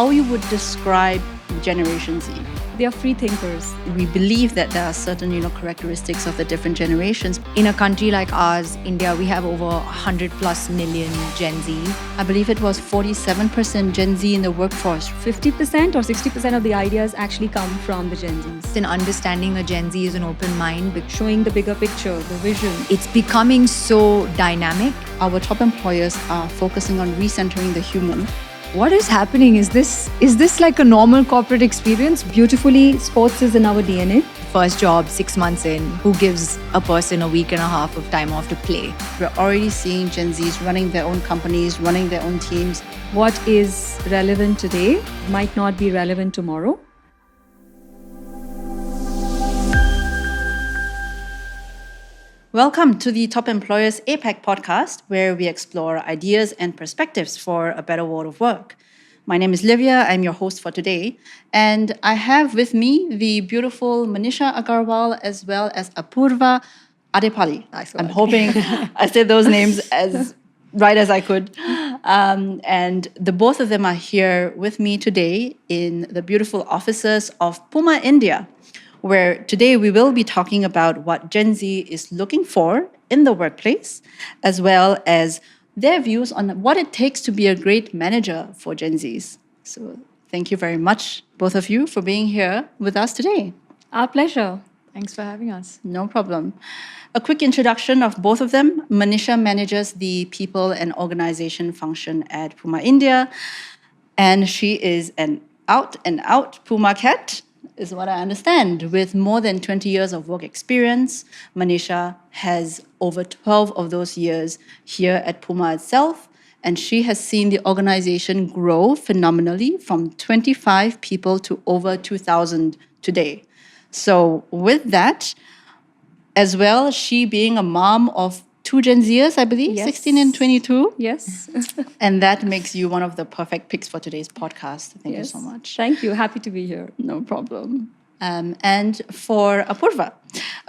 how you would describe Generation Z. They are free thinkers. We believe that there are certain, characteristics of the different generations. In a country like ours, India, we have over 100 plus million Gen Z. I believe it was 47% Gen Z in the workforce. 50% or 60% of the ideas actually come from the Gen Zs. In understanding a Gen Z is an open mind, but showing the bigger picture, the vision. It's becoming so dynamic. Our top employers are focusing on recentering the human. What is happening? Is this like a normal corporate experience? Beautifully, sports is in our DNA. First job, 6 months in, who gives a person a week and a half of time off to play? We're already seeing Gen Zs running their own companies, running their own teams. What is relevant today might not be relevant tomorrow. Welcome to the Top Employers APAC podcast, where we explore ideas and perspectives for a better world of work. My name is Livia. I'm your host for today. And I have with me the beautiful Manisha Agarwal as well as Apoorva Adepali. Nice I'm work. hoping I said those names as right as I could. And the both of them are here with me today in the beautiful offices of Puma, India, where today we will be talking about what Gen Z is looking for in the workplace, as well as their views on what it takes to be a great manager for Gen Zs. So thank you very much, both of you, for being here with us today. Our pleasure. Thanks for having us. No problem. A quick introduction of both of them. Manisha manages the people and organization function at Puma India, and she is an out-and-out Puma cat, is what I understand. With more than 20 years of work experience, Manisha has over 12 of those years here at Puma itself, and she has seen the organization grow phenomenally from 25 people to over 2,000 today. So with that, as well, she being a mom of two Gen Zers, I believe, Yes. 16 and 22. Yes. And that makes you one of the perfect picks for today's podcast. Thank you Yes. so much. Thank you. Happy to be here. No problem. And for Apoorva,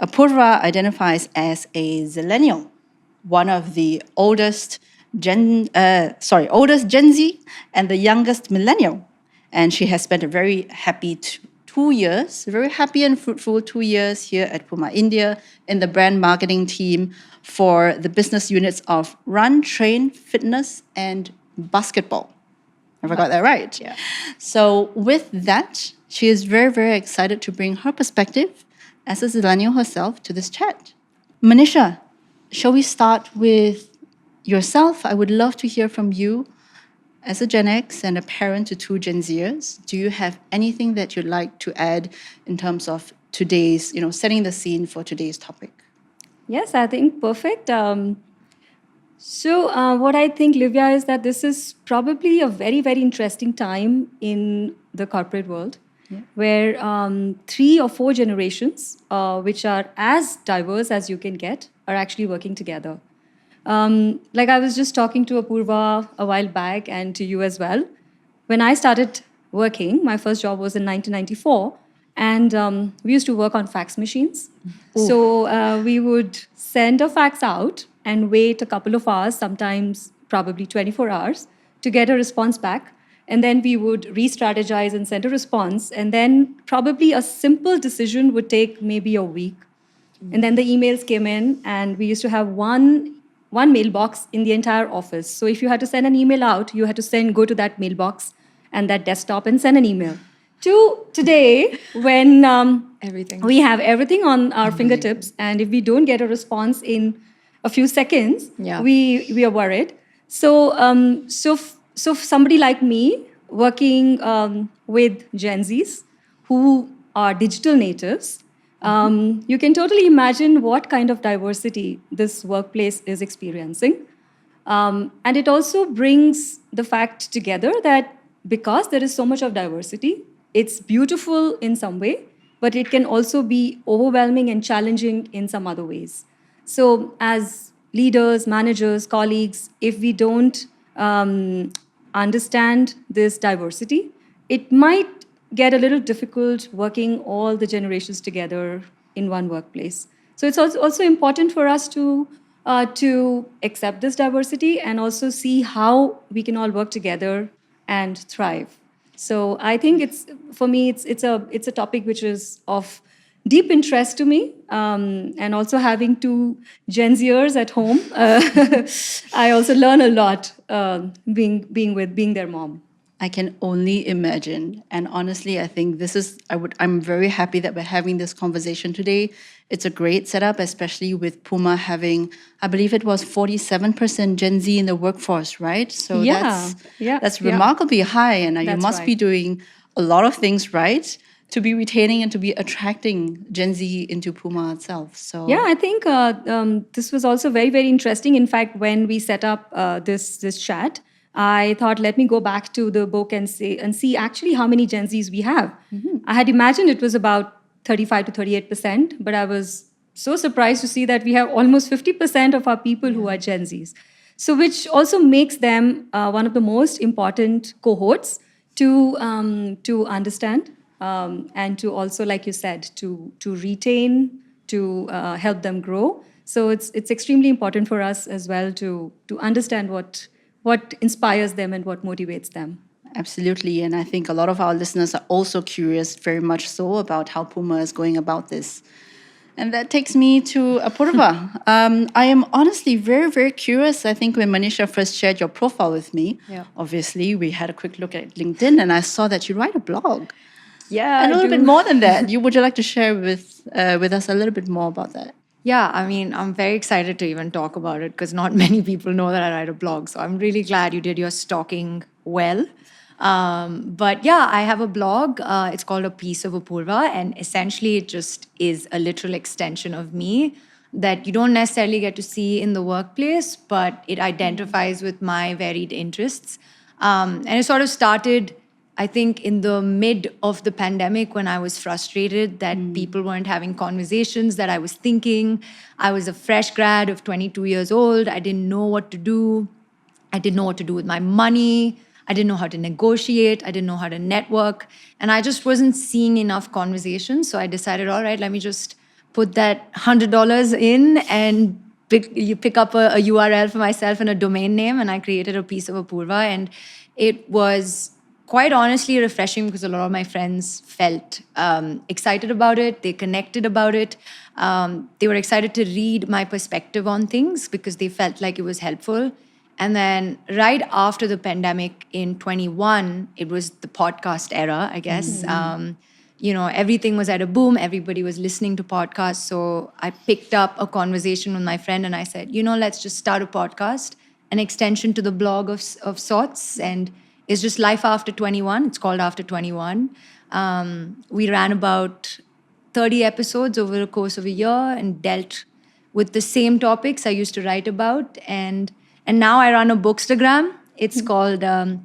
Apoorva identifies as a zillennial, one of the oldest Gen Z and the youngest millennial. And she has spent a very happy 2 years, very happy and fruitful 2 years here at Puma India in the brand marketing team for the business units of run, train, fitness, and basketball. Have I got that right? Yeah. So with that, she is very, very excited to bring her perspective as a zillennial herself to this chat. Manisha, shall we start with yourself? I would love to hear from you as a Gen X and a parent to two Gen Zers. Do you have anything that you'd like to add in terms of today's, setting the scene for today's topic? Yes, I think perfect. So what I think, Livia, is that this is probably a very, very interesting time in the corporate world, where 3 or 4 generations, which are as diverse as you can get, are actually working together. Like I was just talking to Apoorva a while back and to you as well. When I started working, my first job was in 1994, and we used to work on fax machines. So we would send a fax out and wait a couple of hours, sometimes probably 24 hours, to get a response back. And then we would re-strategize and send a response. And then probably a simple decision would take maybe a week. And then the emails came in, and we used to have one mailbox in the entire office. So if you had to send an email out, you had to go to that mailbox and that desktop and send an email. To today, when Everything. we have everything on our fingertips, and if we don't get a response in a few seconds, Yeah. we are worried. So so somebody like me working with Gen Zs who are digital natives, you can totally imagine what kind of diversity this workplace is experiencing. And it also brings the fact together that because there is so much of diversity, it's beautiful in some way, but it can also be overwhelming and challenging in some other ways. So as leaders, managers, colleagues, if we don't understand this diversity, it might get a little difficult working all the generations together in one workplace. So it's also important for us to accept this diversity and also see how we can all work together and thrive. So I think for me it's a topic which is of deep interest to me, and also having two Gen Zers at home, I also learn a lot being their mom. I can only imagine. And honestly, I think I'm very happy that we're having this conversation today. It's a great setup, especially with Puma having, I believe it was 47% Gen Z in the workforce, right? So that's remarkably high. And you That's must be right. doing a lot of things right to be retaining and to be attracting Gen Z into Puma itself. So Yeah, I think this was also very, very interesting. In fact, when we set up this chat, I thought, let me go back to the book and see actually how many Gen Zs we have. I had imagined it was about 35 to 38%, but I was so surprised to see that we have almost 50% of our people who are Gen Zs. So, which also makes them one of the most important cohorts to understand, and to also, like you said, to retain, to help them grow. So it's extremely important for us as well to understand what inspires them and what motivates them. absolutely. And I think a lot of our listeners are also curious, very much so, about how Puma is going about this. And that takes me to Apoorva. I am honestly very, very curious. I think when Manisha first shared your profile with me, obviously we had a quick look at LinkedIn and I saw that you write a blog. Yeah, And a I little bit do. more than that. Would you like to share with us a little bit more about that? Yeah, I mean, I'm very excited to even talk about it because not many people know that I write a blog. So I'm really glad you did your stalking well. But yeah, I have a blog. It's called A Piece of Apoorva. And essentially, it just is a literal extension of me that you don't necessarily get to see in the workplace, but it identifies with my varied interests. And it sort of started, I think, in the mid of the pandemic when I was frustrated that people weren't having conversations that I was thinking. I was a fresh grad of 22 years old. I didn't know what to do. I didn't know what to do with my money. I didn't know how to negotiate. I didn't know how to network. And I just wasn't seeing enough conversations. So I decided, all right, let me just put that $100 in and pick up a URL for myself and a domain name. And I created A Piece of Apoorva. And it was quite honestly refreshing because a lot of my friends felt excited about it. They connected about it. They were excited to read my perspective on things because they felt like it was helpful. And then right after the pandemic in 21, it was the podcast era, I guess. Everything was at a boom. Everybody was listening to podcasts. So I picked up a conversation with my friend and I said, let's just start a podcast, an extension to the blog of sorts. And it's just Life After 21. It's called After 21. We ran about 30 episodes over the course of a year and dealt with the same topics I used to write about. And now I run a bookstagram. It's called a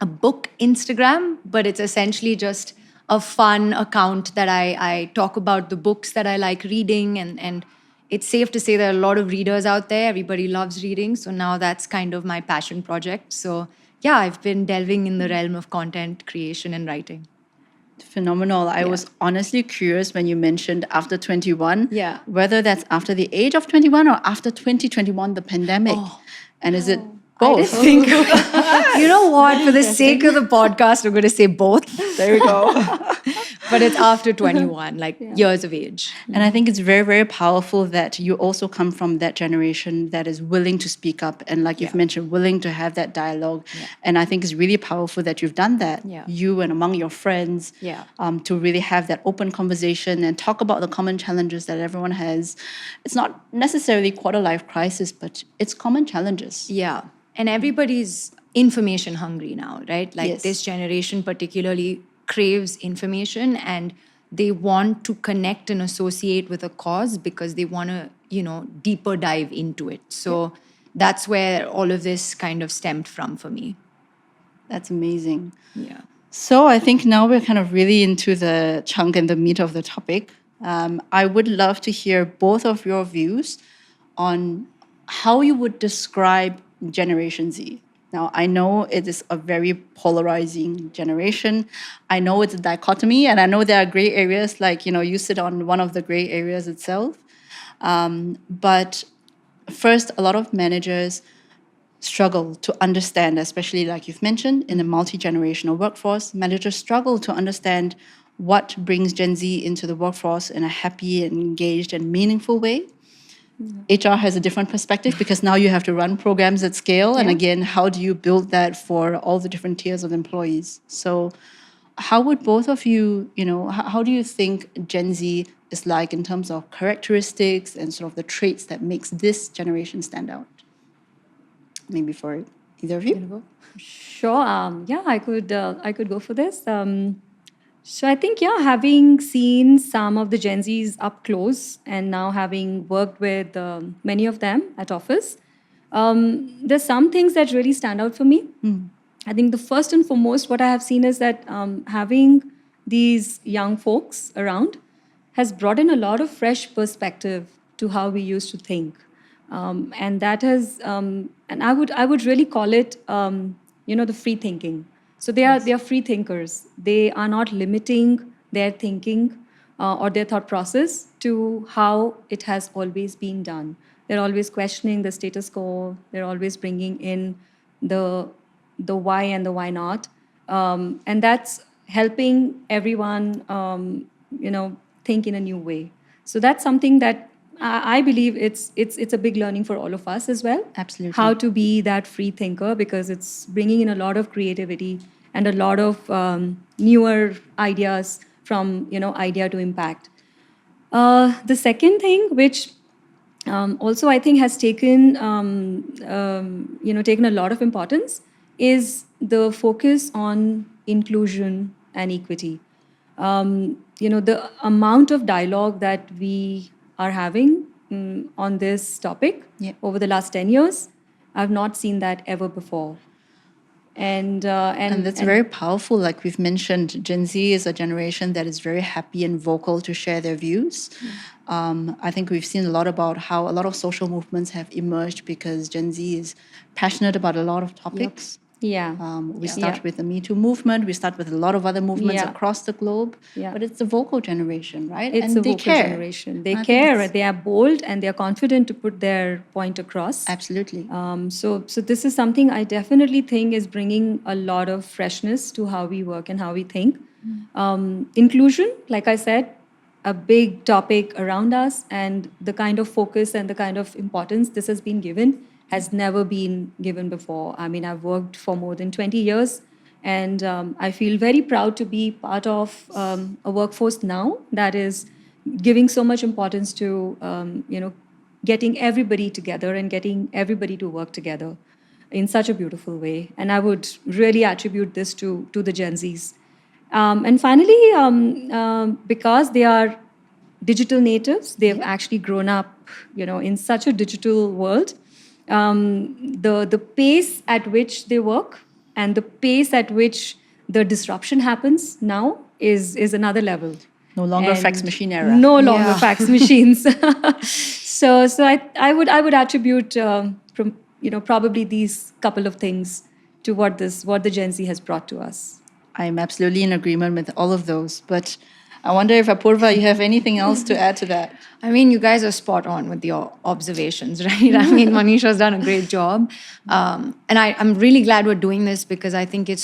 book Instagram, but it's essentially just a fun account that I talk about the books that I like reading. And it's safe to say there are a lot of readers out there. Everybody loves reading. So now that's kind of my passion project. So yeah, I've been delving in the realm of content creation and writing. Phenomenal. I was honestly curious when you mentioned after 21, whether that's after the age of 21 or after 2021, the pandemic. And is it both? I didn't think. You know what? For the sake of the podcast, I'm going to say both. There we go. But it's after 21, years of age. And I think it's very, very powerful that you also come from that generation that is willing to speak up and, like you've mentioned, willing to have that dialogue. And I think it's really powerful that you've done that, you and among your friends, to really have that open conversation and talk about the common challenges that everyone has. It's not necessarily quarter life crisis, but it's common challenges. Yeah. And everybody's information hungry now, right? This generation particularly craves information and they want to connect and associate with a cause because they want to, deeper dive into it. So that's where all of this kind of stemmed from for me. That's amazing. Yeah. So I think now we're kind of really into the chunk and the meat of the topic. I would love to hear both of your views on how you would describe Generation Z. Now, I know it is a very polarizing generation. I know it's a dichotomy, and I know there are gray areas, like, you sit on one of the gray areas itself. But first, a lot of managers struggle to understand, especially like you've mentioned, in a multi-generational workforce, managers struggle to understand what brings Gen Z into the workforce in a happy and engaged and meaningful way. HR has a different perspective because now you have to run programs at scale. And Yeah. again, how do you build that for all the different tiers of employees? So how would both of you, how do you think Gen Z is like in terms of characteristics and sort of the traits that makes this generation stand out? Maybe for either of you. Sure. Yeah, I could go for this. So I think, yeah, having seen some of the Gen Zs up close and now having worked with many of them at office, there's some things that really stand out for me. I think the first and foremost, what I have seen is that having these young folks around has brought in a lot of fresh perspective to how we used to think. And that has, and I would really call it, the free thinking. So they are free thinkers. They are not limiting their thinking or their thought process to how it has always been done. They're always questioning the status quo. They're always bringing in the why and the why not, and that's helping everyone, think in a new way. So that's something that I believe it's a big learning for all of us as well. Absolutely. How to be that free thinker, because it's bringing in a lot of creativity and a lot of newer ideas from idea to impact. The second thing, which also I think has taken taken a lot of importance, is the focus on inclusion and equity. The amount of dialogue that we are having on this topic over the last 10 years, I've not seen that ever before. And that's very powerful. Like we've mentioned, Gen Z is a generation that is very happy and vocal to share their views. I think we've seen a lot about how a lot of social movements have emerged because Gen Z is passionate about a lot of topics. We start with the Me Too movement. We start with a lot of other movements across the globe. But it's the vocal generation, right? It's and a vocal generation. They care. They are bold and they are confident to put their point across. Absolutely. So this is something I definitely think is bringing a lot of freshness to how we work and how we think. Inclusion, like I said, a big topic around us, and the kind of focus and the kind of importance this has been given has never been given before. I mean, I've worked for more than 20 years, and I feel very proud to be part of a workforce now that is giving so much importance to, getting everybody together and getting everybody to work together in such a beautiful way. And I would really attribute this to the Gen Zs. And finally, because they are digital natives, they've actually grown up, in such a digital world. The pace at which they work and the pace at which the disruption happens now is another level. No longer fax machine era. No longer fax machines. So I would attribute from probably these couple of things to what the Gen Z has brought to us. I'm absolutely in agreement with all of those, but I wonder if Apoorva, you have anything else to add to that? I mean, you guys are spot on with your observations, right? I mean, Manisha's done a great job. And I'm really glad we're doing this because I think it's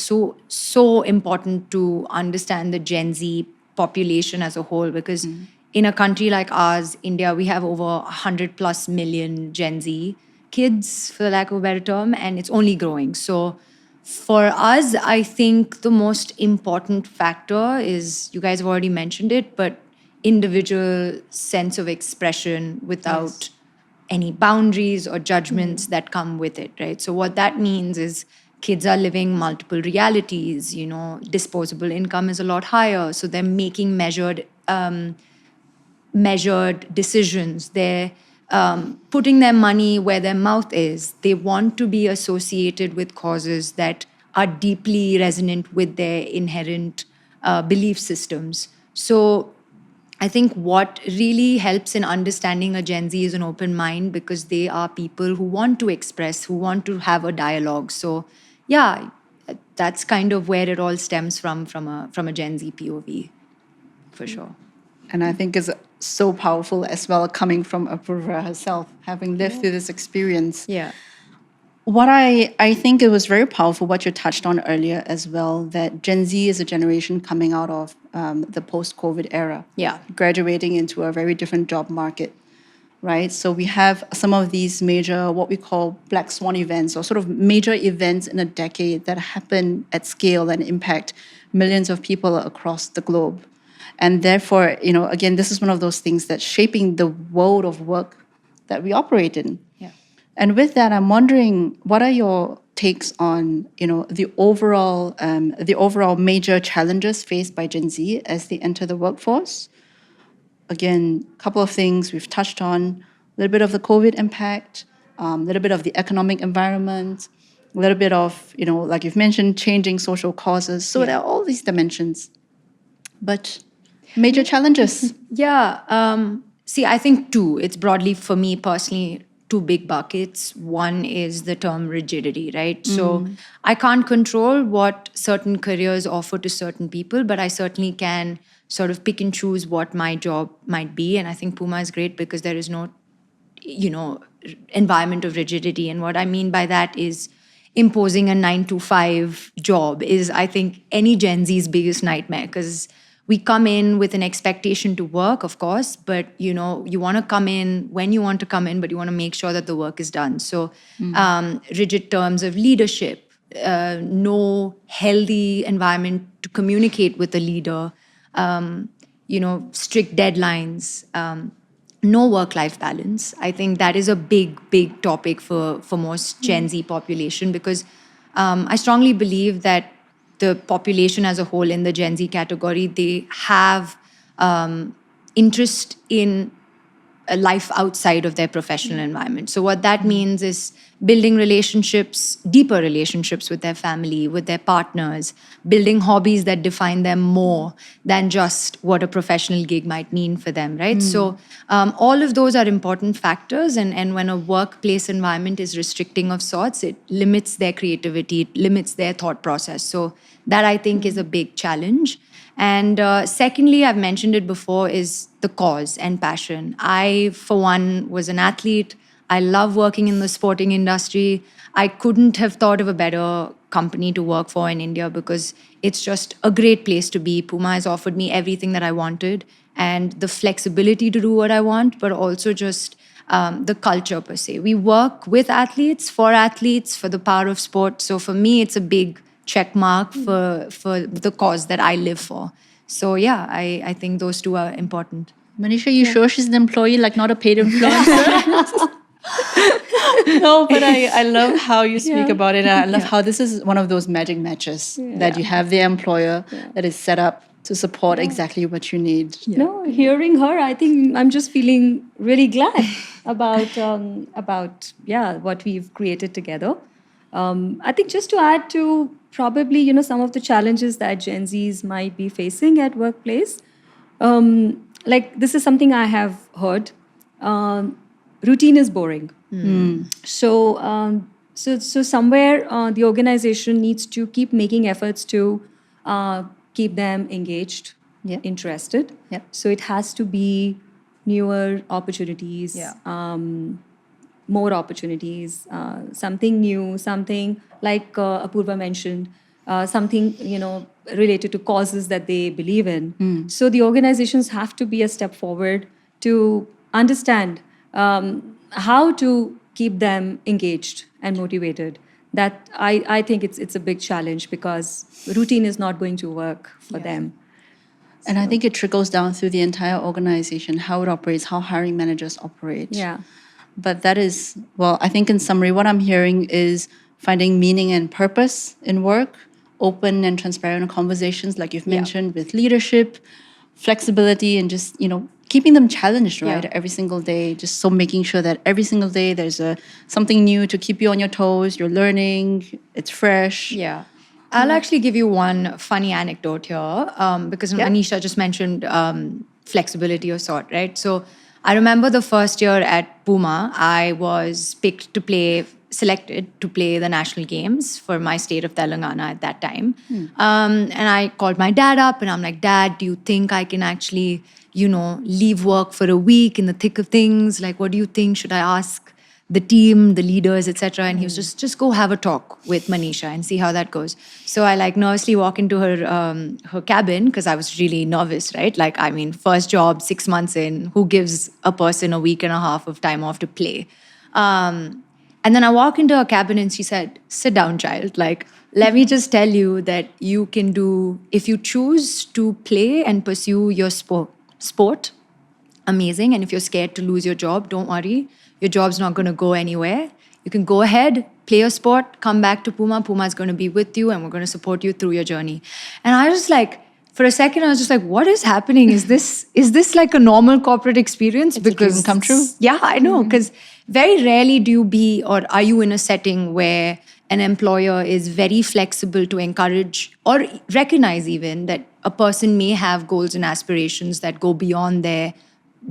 so important to understand the Gen Z population as a whole, because in a country like ours, India, we have over 100 plus million Gen Z kids, for the lack of a better term, and it's only growing. So for us, I think the most important factor is, you guys have already mentioned it, but individual sense of expression without any boundaries or judgments that come with it, right? So what that means is kids are living multiple realities, disposable income is a lot higher, so they're making measured decisions. They're putting their money where their mouth is. They want to be associated with causes that are deeply resonant with their inherent belief systems. So I think what really helps in understanding a Gen Z is an open mind, because they are people who want to express, who want to have a dialogue. So yeah, that's kind of where it all stems from a Gen Z POV, for sure. And I think it's so powerful as well, coming from Apoorva herself, having lived through this experience. Yeah. What I think it was very powerful, what you touched on earlier as well, that Gen Z is a generation coming out of the post-COVID era. Yeah. Graduating into a very different job market, right? So we have some of these major, what we call black swan events, or sort of major events in a decade that happen at scale and impact millions of people across the globe. And therefore, again, this is one of those things that's shaping the world of work that we operate in. Yeah. And with that, I'm wondering, what are your takes on, the overall major challenges faced by Gen Z as they enter the workforce? Again, a couple of things we've touched on: a little bit of the COVID impact, a little bit of the economic environment, a little bit of, like you've mentioned, changing social causes. So there are all these dimensions, but major challenges. Yeah. See, I think two. It's broadly, for me personally, two big buckets. One is the term rigidity, right? So I can't control what certain careers offer to certain people, but I certainly can sort of pick and choose what my job might be. And I think Puma is great because there is no, environment of rigidity. And what I mean by that is imposing a 9 to 5 job is, I think, any Gen Z's biggest nightmare, because we come in with an expectation to work, of course, but you want to come in when you want to come in, but you want to make sure that the work is done. So rigid terms of leadership, no healthy environment to communicate with a leader, strict deadlines, no work-life balance. I think that is a big topic for most Gen Z population, because I strongly believe that the population as a whole in the Gen Z category, they have interest in a life outside of their professional environment. So what that means is building relationships, deeper relationships with their family, with their partners, building hobbies that define them more than just what a professional gig might mean for them, right? So all of those are important factors. And when a workplace environment is restricting of sorts, it limits their creativity, it limits their thought process. So that, I think, is a big challenge. And secondly, I've mentioned it before, is the cause and passion. I, for one, was an athlete. I love working in the sporting industry. I couldn't have thought of a better company to work for in India, because it's just a great place to be. Puma has offered me everything that I wanted, and the flexibility to do what I want, but also just the culture per se. We work with athletes, for the power of sport. So for me, it's a big check mark for the cause that I live for. So yeah, I think those two are important. Manisha, you sure she's an employee, like not a paid influencer? No, but I love how you speak about it. And I love how this is one of those magic matches that you have the employer that is set up to support exactly what you need. No, hearing her, I think I'm just feeling really glad about what we've created together. I think just to add to probably some of the challenges that Gen Zs might be facing at workplace, like this is something I have heard. Routine is boring. So somewhere the organization needs to keep making efforts to keep them engaged, interested. Yep. So it has to be newer opportunities, more opportunities, something new, something like Apoorva mentioned, something related to causes that they believe in. So the organizations have to be a step forward to understand how to keep them engaged and motivated. That I think it's a big challenge, because routine is not going to work for them. And I think it trickles down through the entire organization, how it operates, how hiring managers operate. Yeah. But that is, well, I think in summary, what I'm hearing is finding meaning and purpose in work, open and transparent conversations, like you've mentioned, with leadership, flexibility, and just, keeping them challenged, right, every single day. Just so making sure that every single day there's something new to keep you on your toes, you're learning, it's fresh. Yeah. I'll actually give you one funny anecdote here, because Anisha just mentioned flexibility of sort, right? So I remember the first year at Puma, I was selected to play the national games for my state of Telangana at that time. And I called my dad up and I'm like, Dad, do you think I can actually, leave work for a week in the thick of things? Like, what do you think? Should I ask the team, the leaders, etc. And he was just go have a talk with Manisha and see how that goes. So I like nervously walk into her cabin because I was really nervous, right? Like, I mean, first job, 6 months in, who gives a person a week and a half of time off to play? And then I walk into her cabin and she said, "Sit down, child. Like, let me just tell you that you can do, if you choose to play and pursue your sport, amazing. And if you're scared to lose your job, don't worry. Your job's not going to go anywhere. You can go ahead, play your sport, come back to Puma. Puma's going to be with you and we're going to support you through your journey." And I was like, for a second, I was just like, what is happening? Is this like a normal corporate experience? It's a dream come true. Yeah, I know. Because very rarely do you be, or are you in a setting where an employer is very flexible to encourage or recognize even that a person may have goals and aspirations that go beyond their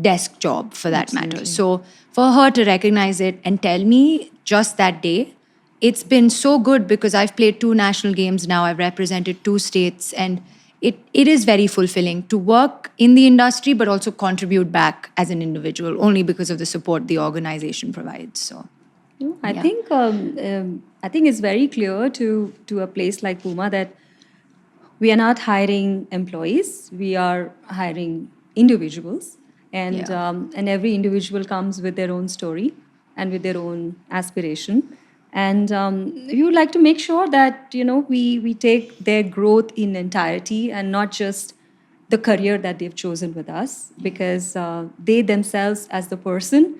desk job for that matter. So for her to recognize it and tell me just that day, it's been so good because I've played 2 national games now. I've represented 2 states, and it is very fulfilling to work in the industry, but also contribute back as an individual only because of the support the organization provides. So I think it's very clear to a place like Puma that we are not hiring employees, we are hiring individuals, and every individual comes with their own story and with their own aspiration. And we would like to make sure that we take their growth in entirety and not just the career that they've chosen with us, because they themselves as the person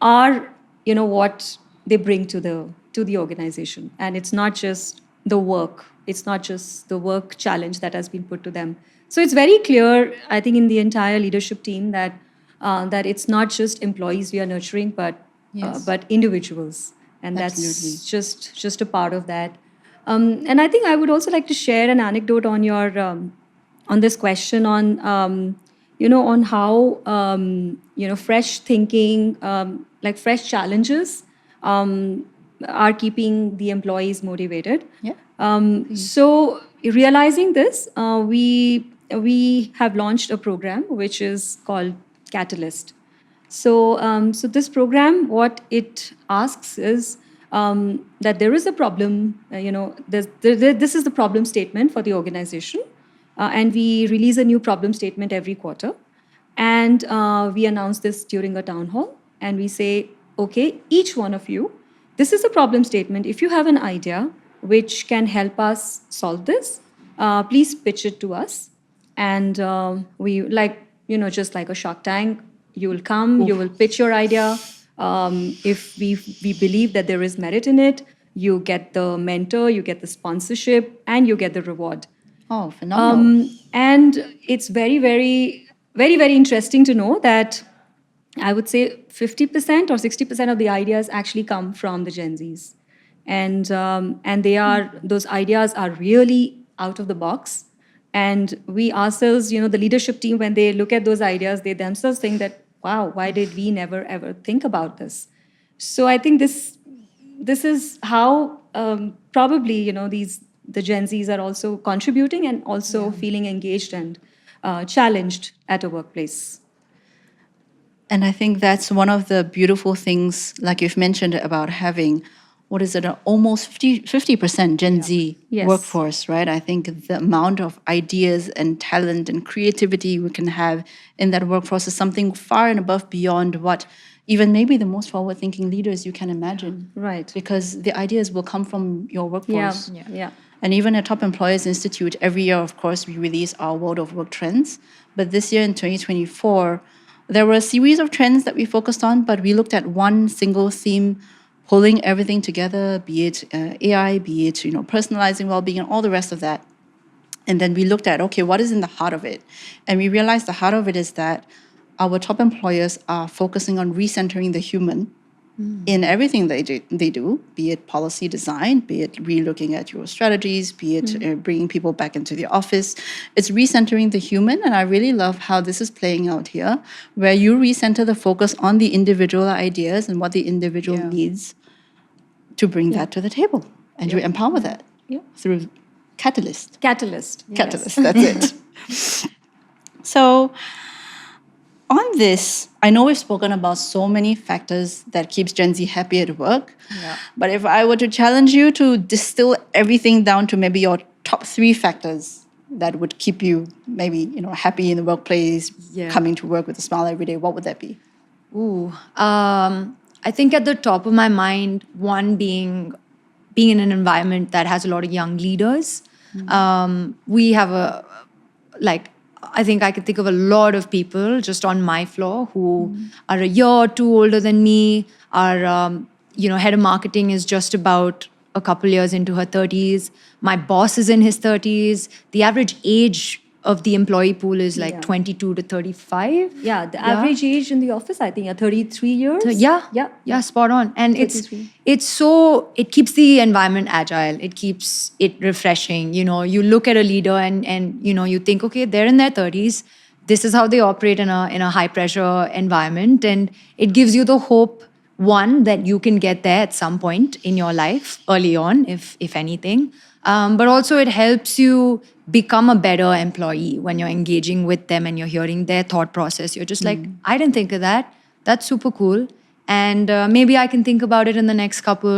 are what they bring to the organization. And it's not just the work, it's not just the work challenge that has been put to them. So it's very clear, I think, in the entire leadership team that it's not just employees we are nurturing, but individuals. And that's just a part of that. And I think I would also like to share an anecdote on your on this question on on how fresh thinking, like fresh challenges, are keeping the employees motivated. So realizing this, we have launched a program which is called Catalyst. So this program, what it asks is that there is a problem. This is the problem statement for the organization, and we release a new problem statement every quarter, and we announce this during a town hall, and we say, okay, each one of you, this is a problem statement. If you have an idea which can help us solve this, please pitch it to us, and we just like a Shark Tank. You will come, you will pitch your idea. If we believe that there is merit in it, you get the mentor, you get the sponsorship, and you get the reward. Oh, phenomenal. And it's very, very, very, very interesting to know that I would say 50% or 60% of the ideas actually come from the Gen Zs. And those ideas are really out of the box. And we ourselves, the leadership team, when they look at those ideas, they themselves think that, wow, why did we never ever think about this? So I think this is how probably the Gen Zs are also contributing and also feeling engaged and challenged at a workplace. And I think that's one of the beautiful things, like you've mentioned, about having, almost 50% Gen Z workforce, right? I think the amount of ideas and talent and creativity we can have in that workforce is something far and above beyond what even maybe the most forward-thinking leaders you can imagine. Right. Because the ideas will come from your workforce. Yeah. And even at Top Employers Institute, every year, of course, we release our World of Work trends. But this year in 2024, there were a series of trends that we focused on, but we looked at one single theme, pulling everything together, be it AI, be it personalizing well-being, and all the rest of that. And then we looked at, okay, what is in the heart of it? And we realized the heart of it is that our top employers are focusing on recentering the human in everything they do, be it policy design, be it re-looking at your strategies, be it bringing people back into the office. It's recentering the human, and I really love how this is playing out here, where you recenter the focus on the individual ideas and what the individual needs to bring that to the table, and you empower that through Catalyst. Yes. Catalyst, that's it. So, I think, Puma, you have a lot of experience in leadership. And I think one of the beautiful things, like you've mentioned, about having, a On this, I know we've spoken about so many factors that keeps Gen Z happy at work. Yeah. But if I were to challenge you to distill everything down to maybe your top 3 factors that would keep you maybe, happy in the workplace, Yeah. coming to work with a smile every day, what would that be? Ooh, I think at the top of my mind, one being in an environment that has a lot of young leaders. We have I think I could think of a lot of people just on my floor who are a year or two older than me. Our, head of marketing is just about a couple years into her 30s. My boss is in his 30s. The average age of the employee pool is like Yeah. 22 to 35. Yeah, the average age in the office, I think, are 33 years. Yeah, spot on. And 33. it keeps the environment agile. It keeps it refreshing. You look at a leader and you think, okay, they're in their 30s. This is how they operate in a high pressure environment, and it gives you the hope, one, that you can get there at some point in your life early on, if anything. But also it helps you become a better employee when you're engaging with them and you're hearing their thought process. You're just like, I didn't think of that. That's super cool. And maybe I can think about it in the next couple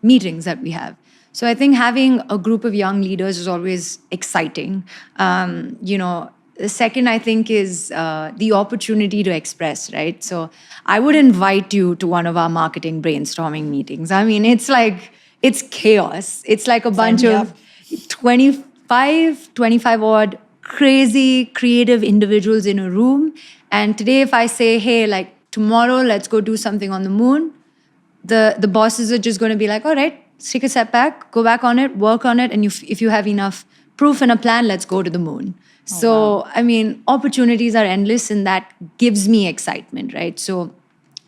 meetings that we have. So I think having a group of young leaders is always exciting. The second, I think, is the opportunity to express, right? So I would invite you to one of our marketing brainstorming meetings. I mean, it's chaos. It's like a bunch me of up. 25 odd crazy creative individuals in a room. And today, if I say, hey, like tomorrow, let's go do something on the moon, the bosses are just going to be like, all right, take a step back, go back on it, work on it. And if you have enough proof and a plan, let's go to the moon. So, I mean, opportunities are endless, and that gives me excitement, right? So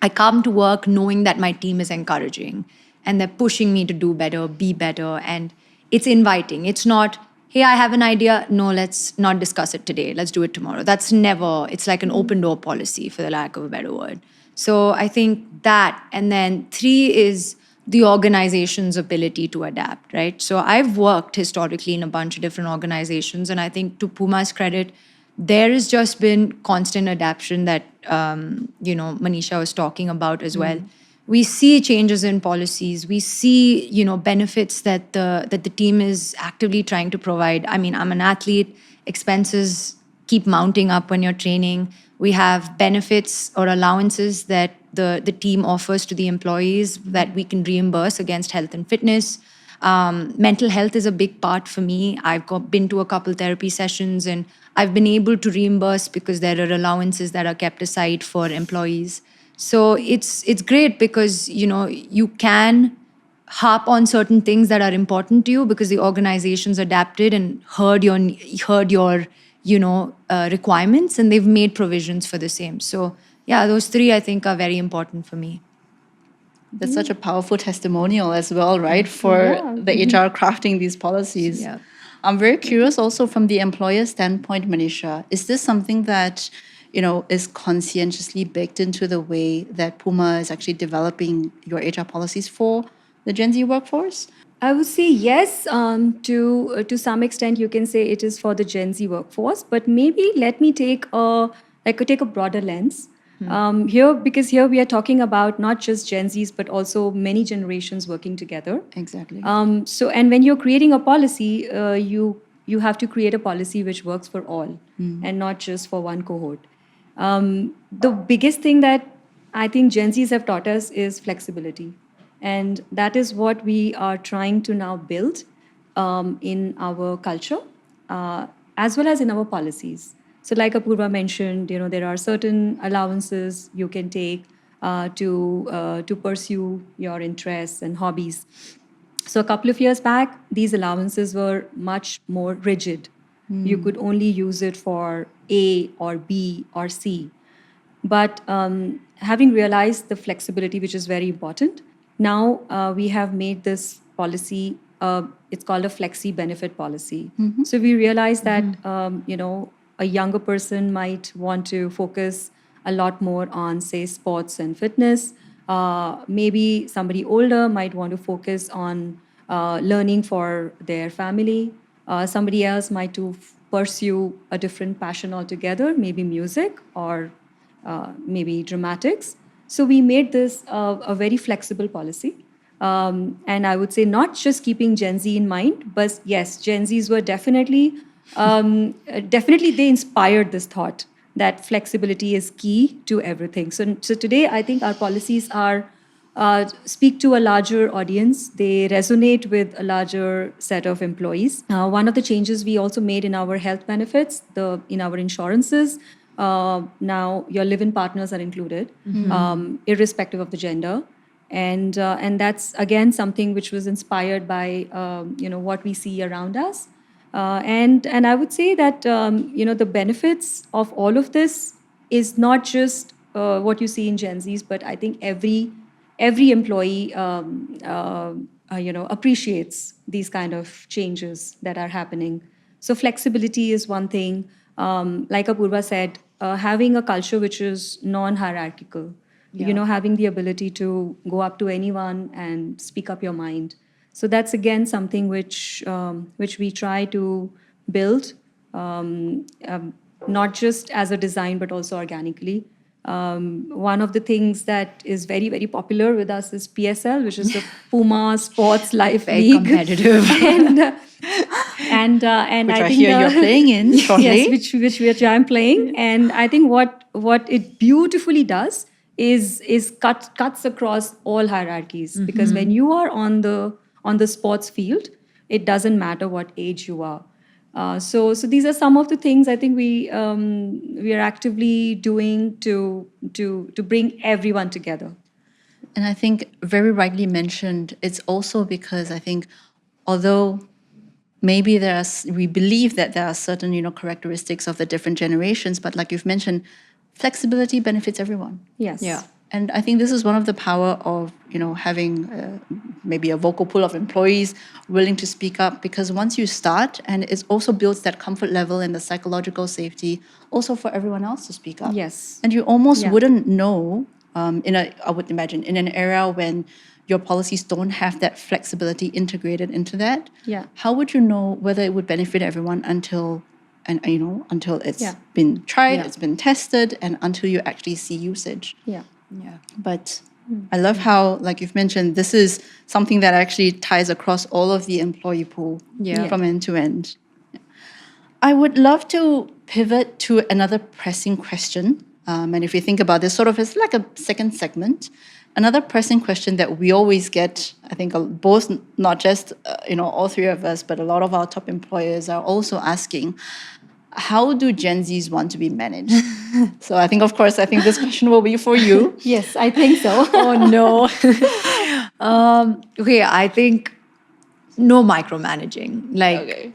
I come to work knowing that my team is encouraging and they're pushing me to do better, be better. And it's inviting. It's not, hey, I have an idea. No, let's not discuss it today. Let's do it tomorrow. That's never, it's like an open door policy, for the lack of a better word. So I think that. And then 3 is the organization's ability to adapt, right? So I've worked historically in a bunch of different organizations, and I think to Puma's credit, there has just been constant adaptation that Manisha was talking about as well. We see changes in policies. We see benefits that the team is actively trying to provide. I mean, I'm an athlete. Expenses keep mounting up when you're training. We have benefits or allowances that the team offers to the employees that we can reimburse against health and fitness. Mental health is a big part for me. I've been to a couple therapy sessions, and I've been able to reimburse because there are allowances that are kept aside for employees. So it's great because you can harp on certain things that are important to you because the organization's adapted and heard your requirements, and they've made provisions for the same. So yeah, those 3 I think are very important for me. That's such a powerful testimonial as well, right? For the HR crafting these policies. Yeah. I'm very curious also from the employer standpoint, Manisha. Is this something that, is conscientiously baked into the way that Puma is actually developing your HR policies for the Gen Z workforce? I would say yes. To some extent, you can say it is for the Gen Z workforce, but maybe let me take a broader lens. Because here we are talking about not just Gen Zs, but also many generations working together. Exactly. And when you're creating a policy, you have to create a policy which works for all and not just for one cohort. The biggest thing that I think Gen Zs have taught us is flexibility. And that is what we are trying to now build in our culture, as well as in our policies. So like Apoorva mentioned, there are certain allowances you can take to pursue your interests and hobbies. So a couple of years back, these allowances were much more rigid. You could only use it for A or B or C. But having realized the flexibility, which is very important, now we have made this policy, it's called a flexi benefit policy. So we realize that, a younger person might want to focus a lot more on, say, sports and fitness. Maybe somebody older might want to focus on learning for their family. Somebody else might pursue a different passion altogether, maybe music or maybe dramatics. So we made this a very flexible policy. And I would say not just keeping Gen Z in mind, but yes, Gen Zs were definitely they inspired this thought that flexibility is key to everything. So today, I think our policies are speak to a larger audience. They resonate with a larger set of employees. One of the changes we also made in our health benefits, in our insurances, now your live-in partners are included, irrespective of the gender. And that's again something which was inspired by what we see around us, and I would say that the benefits of all of this is not just what you see in Gen Zs, but I think every employee appreciates these kind of changes that are happening. So flexibility is one thing. Like Apoorva said, having a culture which is non-hierarchical. Having the ability to go up to anyone and speak up your mind. So that's again something which we try to build, not just as a design but also organically. One of the things that is very, very popular with us is PSL, which is the Puma Sports Life Very League. competitive. and Which I I think hear you're playing in shortly. yes, which I'm playing. And I think what it beautifully does is cuts across all hierarchies, because when you are on the sports field, it doesn't matter what age you are. So these are some of the things I think we are actively doing to bring everyone together. And I think very rightly mentioned, it's also because I think although maybe we believe that there are certain characteristics of the different generations, but like you've mentioned, flexibility benefits everyone. Yes. Yeah. And I think this is one of the power of having maybe a vocal pool of employees willing to speak up, because once you start, and it also builds that comfort level and the psychological safety also for everyone else to speak up. Yes. And you almost Yeah. wouldn't know I would imagine in an era when your policies don't have that flexibility integrated into that. Yeah. How would you know whether it would benefit everyone until it's Yeah. been tried, Yeah. it's been tested, and until you actually see usage. Yeah. Yeah. But I love how, like you've mentioned, this is something that actually ties across all of the employee pool from end to end. I would love to pivot to another pressing question. And if you think about this sort of as like a second segment, another pressing question that we always get, I think both, not just, all three of us, but a lot of our top employers are also asking, how do Gen Zs want to be managed? So I think this question will be for you. Yes, I think so. Oh no. Okay, I think no micromanaging. Like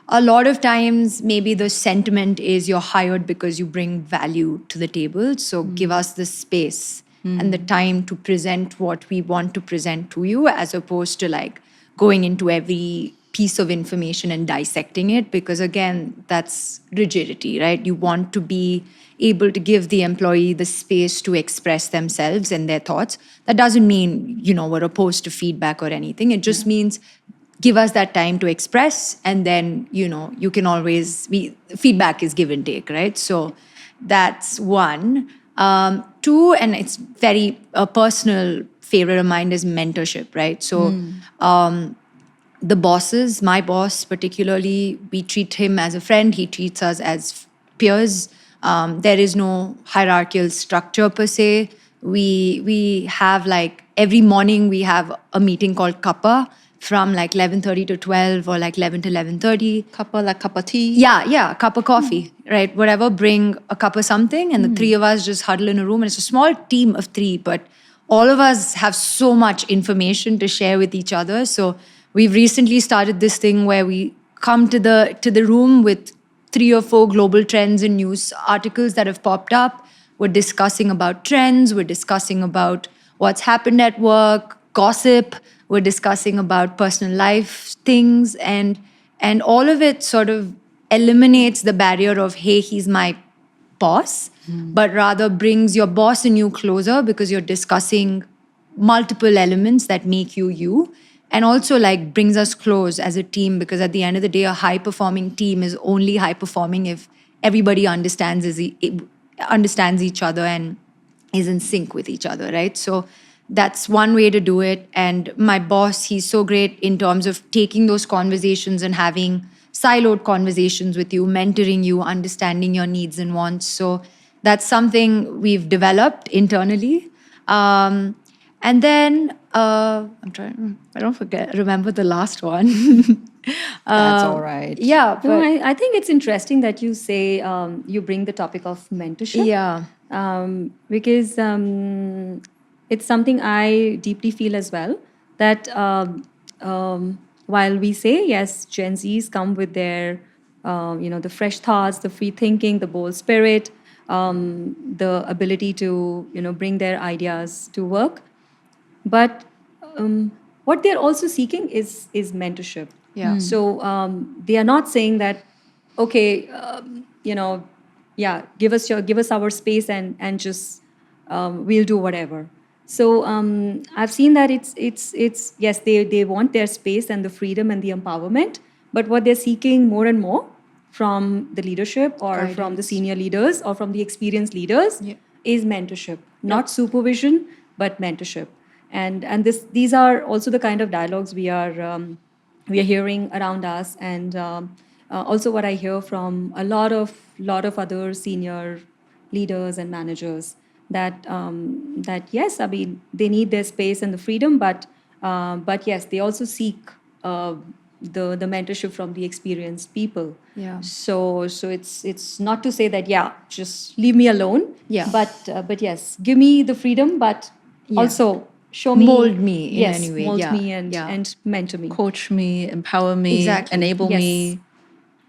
a lot of times maybe the sentiment is you're hired because you bring value to the table. So give us the space and the time to present what we want to present to you, as opposed to like going into every piece of information and dissecting it, because again, that's rigidity, right? You want to be able to give the employee the space to express themselves and their thoughts. That doesn't mean, we're opposed to feedback or anything. It just means give us that time to express, and then, you can always feedback is give and take, right? So that's one. Two, and it's very a personal favorite of mine, is mentorship, right? So the bosses, my boss particularly, we treat him as a friend. He treats us as peers. There is no hierarchical structure per se. We have like every morning we have a meeting called Kappa from like 11:30 to 12 or like 11 to 11:30. Kappa, like cup of tea? Yeah, cup of coffee, right? Whatever, bring a cup of something, and the three of us just huddle in a room. And it's a small team of three, but all of us have so much information to share with each other. So we've recently started this thing where we come to the room with 3 or 4 global trends and news articles that have popped up. We're discussing about trends. We're discussing about what's happened at work, gossip. We're discussing about personal life things, and all of it sort of eliminates the barrier of, hey, he's my boss, but rather brings your boss and you closer, because you're discussing multiple elements that make you you. and also like brings us close as a team, because at the end of the day, a high performing team is only high performing if everybody understands each other and is in sync with each other, right? So that's one way to do it. And my boss, he's so great in terms of taking those conversations and having siloed conversations with you, mentoring you, understanding your needs and wants. So that's something we've developed internally. And then I don't remember the last one. That's all right. Yeah, but No, I think it's interesting that you say you bring the topic of mentorship. yeah. Because it's something I deeply feel as well, that while we say, yes, Gen Zs come with their, the fresh thoughts, the free thinking, the bold spirit, the ability to, bring their ideas to work. But what they're also seeking is mentorship. Yeah. So they are not saying that, okay, give us our space and just we'll do whatever. So I've seen that it's yes, they want their space and the freedom and the empowerment, but what they're seeking more and more from the leadership or from the Guidance. senior leaders or from the experienced leaders Yeah. is mentorship, not supervision, but mentorship. And these are also the kind of dialogues we are hearing around us, and also what I hear from a lot of other senior leaders and managers, that yes, I mean, they need their space and the freedom, but yes, they also seek the mentorship from the experienced people. Yeah. So it's not to say that, yeah, just leave me alone. Yeah. But yes, give me the freedom, but Yeah. also show me, Mold me in yes, any way. mold Yeah. me and Yeah. and mentor me. Coach me, empower me, Exactly. enable Yes. me,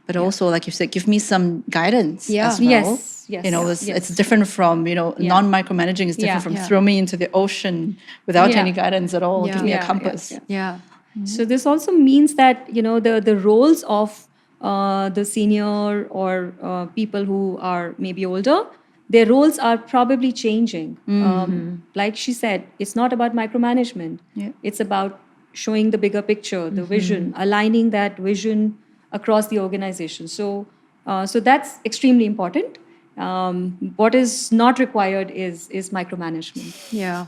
but also, like you said, give me some guidance Yeah. as well. Yes, yes, You know, yeah, it's yes. different from, Yeah. non-micromanaging is different Yeah. from Yeah. throw me into the ocean without Yeah. any guidance at all. Yeah. Give me a Yeah, compass. yeah. Yeah. So this also means that the roles of the senior or people who are maybe older, their roles are probably changing. Like she said, it's not about micromanagement. Yeah. It's about showing the bigger picture, the vision, aligning that vision across the organization. So that's extremely important. What is not required is micromanagement. Yeah.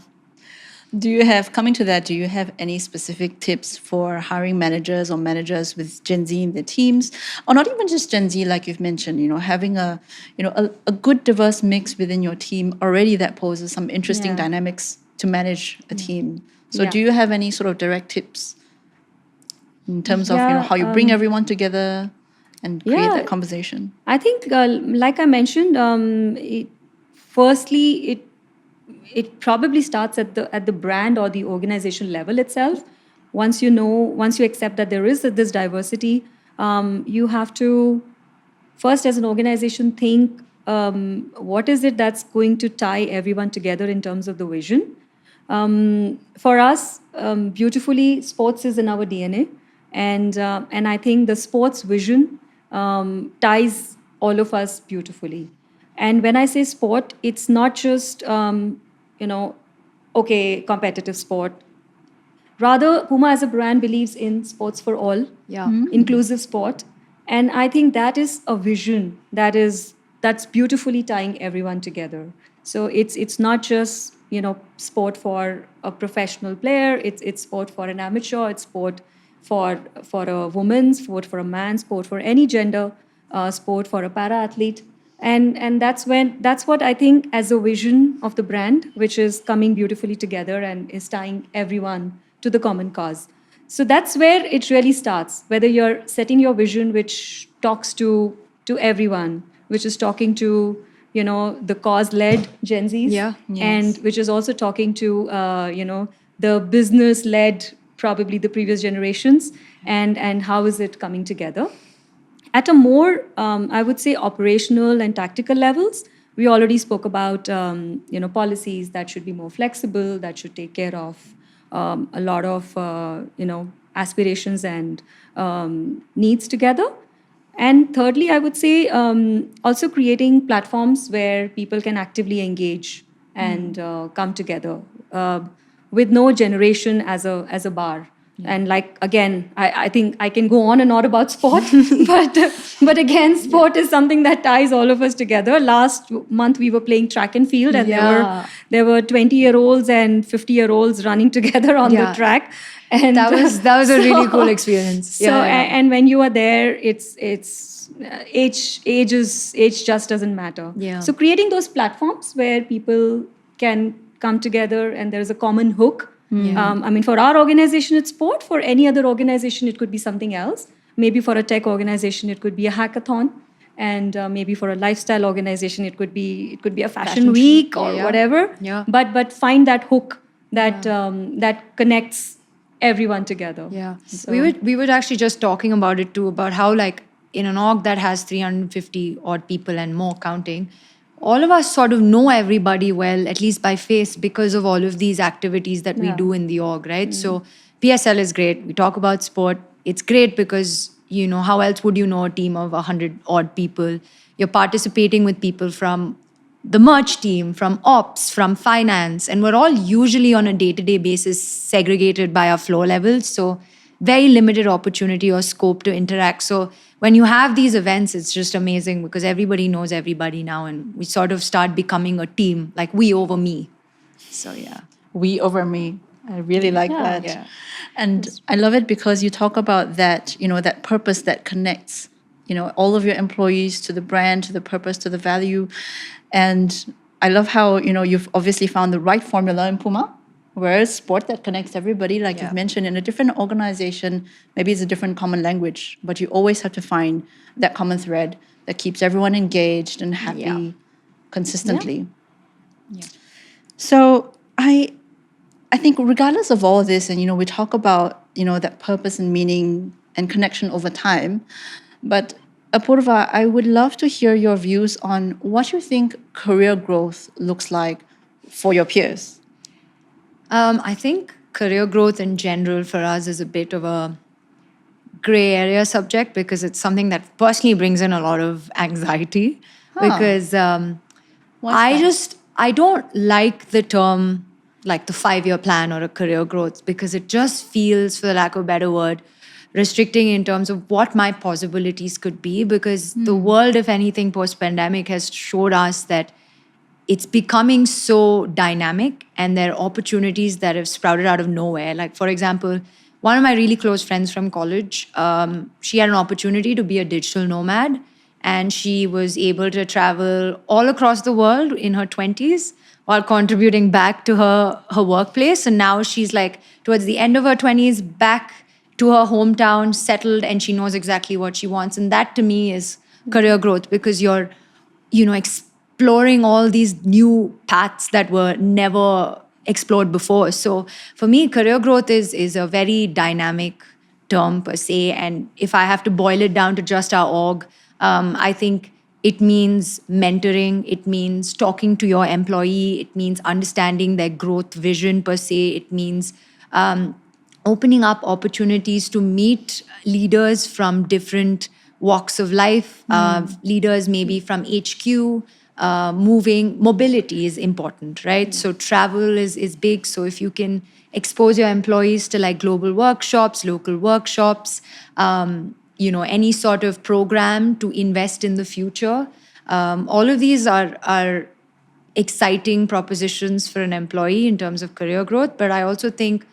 Coming to that, do you have any specific tips for hiring managers or managers with Gen Z in their teams? Or not even just Gen Z, like you've mentioned, having a good diverse mix within your team already, that poses some interesting Yeah. dynamics to manage a team. So Yeah. do you have any sort of direct tips in terms of Yeah, how you bring everyone together and create yeah. that conversation? I think, like I mentioned, firstly, it probably starts at the brand or the organization level itself. Once you accept that there is this diversity, you have to first, as an organization, think what is it that's going to tie everyone together in terms of the vision. For us, beautifully, sports is in our DNA, and I think the sports vision ties all of us beautifully. And when I say sport, it's not just competitive sport. Rather, Puma as a brand believes in sports for all, Yeah. inclusive sport, and I think that is a vision that's beautifully tying everyone together. So it's not just sport for a professional player. It's sport for an amateur. It's sport for a woman, sport for a man, sport for any gender, sport for a para athlete. And that's what I think as a vision of the brand, which is coming beautifully together and is tying everyone to the common cause. So that's where it really starts, whether you're setting your vision which talks to everyone, which is talking to the cause-led Gen Zs, Yeah. and which is also talking to the business-led, probably the previous generations, and how is it coming together. At a more, I would say, operational and tactical levels, we already spoke about policies that should be more flexible, that should take care of a lot of aspirations and needs together. And thirdly, I would say also creating platforms where people can actively engage and come together with no generation as a bar. And like, again, I think I can go on and on about sport, but again, sport is something that ties all of us together. Last month we were playing track and field, and there were 20-year-olds and 50-year-olds running together on the track. And that was a really cool experience. And when you are there, it's age just doesn't matter. Yeah. So creating those platforms where people can come together and there's a common hook. I mean, for our organization, it's sport. For any other organization, it could be something else. Maybe for a tech organization, it could be a hackathon, and maybe for a lifestyle organization, it could be a fashion week or whatever. Yeah. But find that hook that that connects everyone together. Yeah. So, we were actually just talking about it too, about how like in an org that has 350 odd people and more counting, all of us sort of know everybody well, at least by face, because of all of these activities that we do in the org, right? So PSL is great. We talk about sport. It's great because, you know, how else would you know a team of 100 odd people? You're participating with people from the merch team, from ops, from finance, and we're all usually on a day-to-day basis segregated by our floor levels. So very limited opportunity or scope to interact. So when you have these events, it's just amazing because everybody knows everybody now, and we sort of start becoming a team, like we over me. So yeah. We over me. I really like that. Yeah. And I love it because you talk about that, you know, that purpose that connects, you know, all of your employees to the brand, to the purpose, to the value. And I love how, you know, you've obviously found the right formula in Puma, whereas sport that connects everybody, like you've mentioned, in a different organization, maybe it's a different common language, but you always have to find that common thread that keeps everyone engaged and happy consistently. Yeah. So I think regardless of all of this, and, you know, we talk about, you know, that purpose and meaning and connection over time, but Apoorva, I would love to hear your views on what you think career growth looks like for your peers. I think career growth in general for us is a bit of a gray area subject because it's something that personally brings in a lot of anxiety because I don't like the term like the 5-year plan or a career growth because it just feels, for the lack of a better word, restricting in terms of what my possibilities could be because the world, if anything, post-pandemic has showed us that it's becoming so dynamic and there are opportunities that have sprouted out of nowhere. Like, for example, one of my really close friends from college, she had an opportunity to be a digital nomad and she was able to travel all across the world in her 20s while contributing back to her workplace. And now she's like towards the end of her 20s back to her hometown, settled, and she knows exactly what she wants. And that to me is career growth because you're, you know, exploring all these new paths that were never explored before. So for me, career growth is a very dynamic term per se. And if I have to boil it down to just our org, I think it means mentoring, it means talking to your employee, it means understanding their growth vision per se, it means opening up opportunities to meet leaders from different walks of life, leaders maybe from HQ, mobility is important, right? So travel is big. So if you can expose your employees to like global workshops, local workshops, you know, any sort of program to invest in the future, all of these are exciting propositions for an employee in terms of career growth. But I also think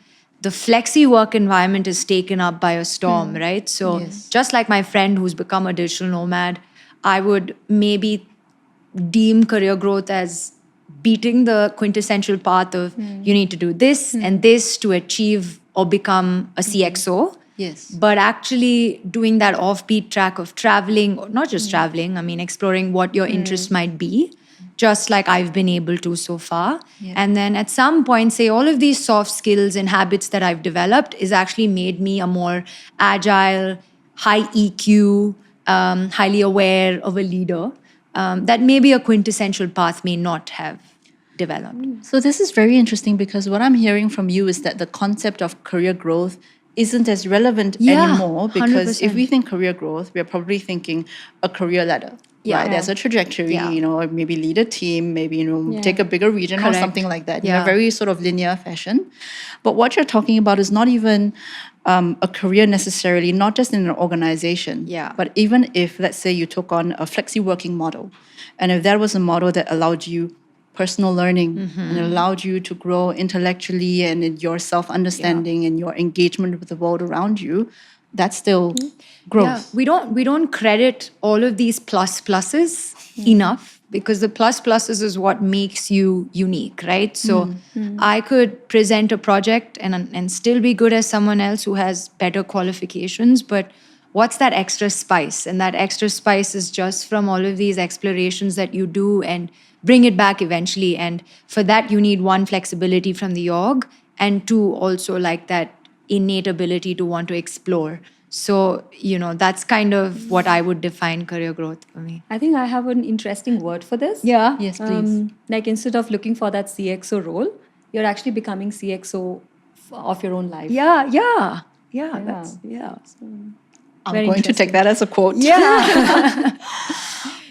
the flexi work environment is taken up by a storm, right? So just like my friend who's become a digital nomad, I would maybe deem career growth as beating the quintessential path of you need to do this and this to achieve or become a CXO. Yes. But actually doing that offbeat track of traveling, or not just traveling, I mean, exploring what your interest might be, just like I've been able to so far. Yeah. And then at some point, say all of these soft skills and habits that I've developed is actually made me a more agile, high EQ, highly aware of a leader that maybe a quintessential path may not have developed. So this is very interesting because what I'm hearing from you is that the concept of career growth isn't as relevant anymore because 100%. if we think career growth, we're probably thinking a career ladder. Yeah. Right? There's a trajectory, you know, or maybe lead a team, maybe, you know, take a bigger region or something like that in a very sort of linear fashion. But what you're talking about is not even a career necessarily, not just in an organization, Yeah. but even if, let's say, you took on a flexi working model, and if that was a model that allowed you personal learning and allowed you to grow intellectually and in your self-understanding and your engagement with the world around you, that's still growth. Yeah, we don't credit all of these pluses enough, because the pluses is what makes you unique, right? So I could present a project and still be good as someone else who has better qualifications, but what's that extra spice? And that extra spice is just from all of these explorations that you do and bring it back eventually. And for that, you need one, flexibility from the org, and two, also like that innate ability to want to explore. So, that's kind of what I would define career growth for me. I think I have an interesting word for this. Yeah. Yes, please. Like instead of looking for that CXO role, you're actually becoming CXO of your own life. Yeah. I'm Very going to take interesting. that as a quote. Yeah.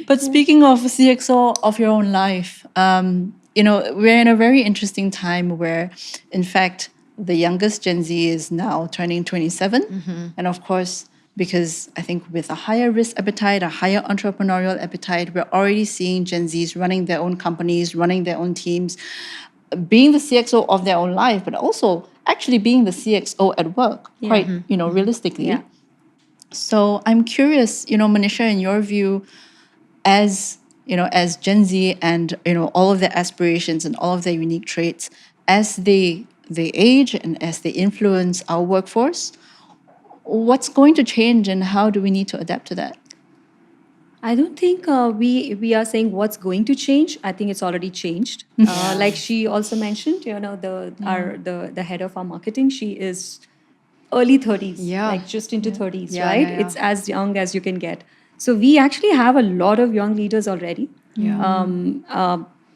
But speaking of CXO of your own life, we're in a very interesting time where, in fact, the youngest Gen Z is now turning 27. And of course, because I think with a higher risk appetite, a higher entrepreneurial appetite, we're already seeing Gen Zs running their own companies, running their own teams, being the CXO of their own life, but also actually being the CXO at work, quite, realistically. Yeah. So I'm curious, Manisha, in your view, as Gen Z and all of their aspirations and all of their unique traits, as they age and as they influence our workforce, what's going to change and how do we need to adapt to that? I don't think we are saying what's going to change. I think it's already changed. Like she also mentioned, the head of our marketing, she is early 30s, Yeah. like just into 30s, Yeah, right? yeah. It's as young as you can get. So we actually have a lot of young leaders already.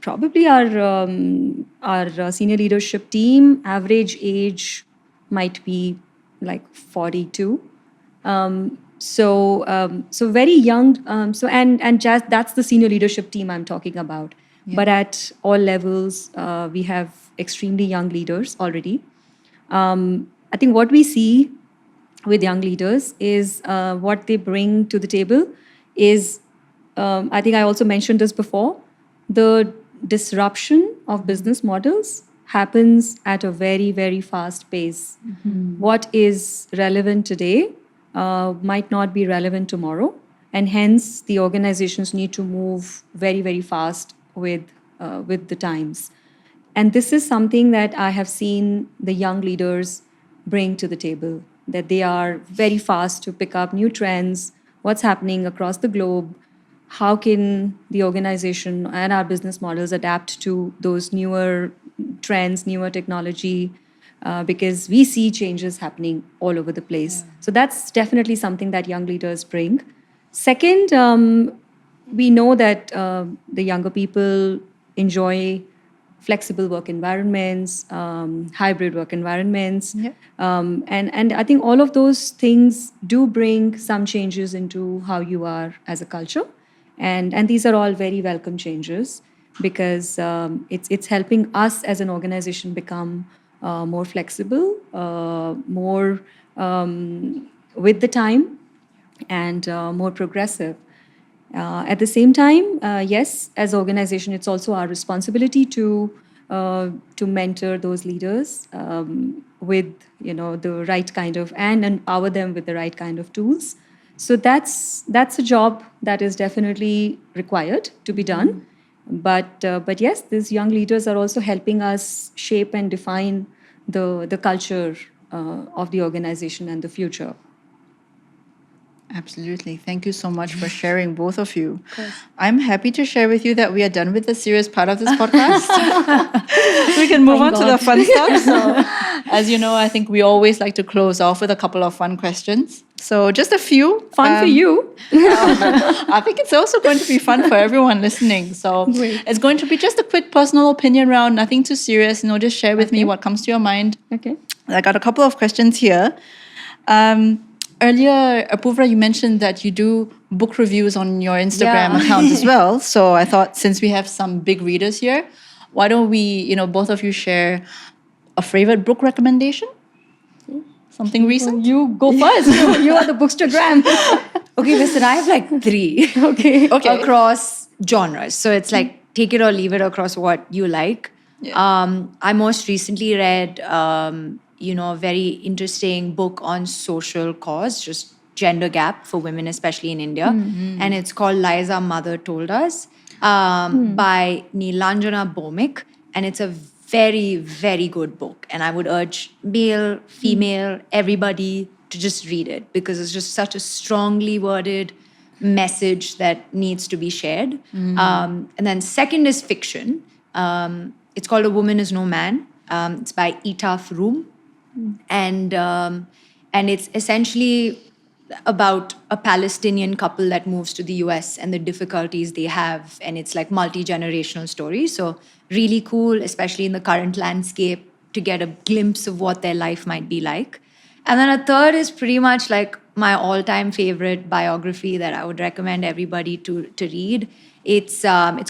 Probably our senior leadership team average age might be like 42. So very young. And just that's the senior leadership team I'm talking about. But at all levels, we have extremely young leaders already. I think what we see with young leaders is what they bring to the table is, I think I also mentioned this before, the disruption of business models happens at a very, very fast pace. What is relevant today might not be relevant tomorrow. And hence, the organizations need to move very, very fast with the times. And this is something that I have seen the young leaders bring to the table, that they are very fast to pick up new trends, what's happening across the globe, how can the organization and our business models adapt to those newer trends, newer technology, because we see changes happening all over the place. So that's definitely something that young leaders bring. Second, we know that the younger people enjoy flexible work environments, hybrid work environments. And I think all of those things do bring some changes into how you are as a culture. And these are all very welcome changes because it's helping us as an organization become more flexible, more with the time, and more progressive. At the same time, yes, as an organization, it's also our responsibility to mentor those leaders with the right kind of and empower them with the right kind of tools. So that's a job that is definitely required to be done. But yes, these young leaders are also helping us shape and define the culture of the organization and the future. Absolutely. Thank you so much for sharing, both of you. I'm happy to share with you that we are done with the serious part of this podcast. We can move on to the fun stuff. So, as you know, I think we always like to close off with a couple of fun questions. So just a few. Fun for you. I think it's also going to be fun for everyone listening. So it's going to be just a quick personal opinion round, nothing too serious. Just share with me what comes to your mind. Okay. I got a couple of questions here. Earlier, Apoorva, you mentioned that you do book reviews on your Instagram account as well. So I thought since we have some big readers here, why don't we, both of you share a favorite book recommendation? Something recent? You go first. You are the bookstagram. Okay, listen, I have like 3 Okay. across genres. So it's like take it or leave it across what you like. Yeah. I most recently read, a very interesting book on social cause, just gender gap for women, especially in India. And it's called Liza Mother Told Us by Nilanjana Bhomik. And it's a very, very good book. And I would urge male, female, everybody to just read it because it's just such a strongly worded message that needs to be shared. And then second is fiction. It's called A Woman Is No Man. It's by Itaf Room. And it's essentially about a Palestinian couple that moves to the US and the difficulties they have. And it's like multi-generational story. So really cool, especially in the current landscape, to get a glimpse of what their life might be like. And then a third is pretty much like my all-time favorite biography that I would recommend everybody to read. It's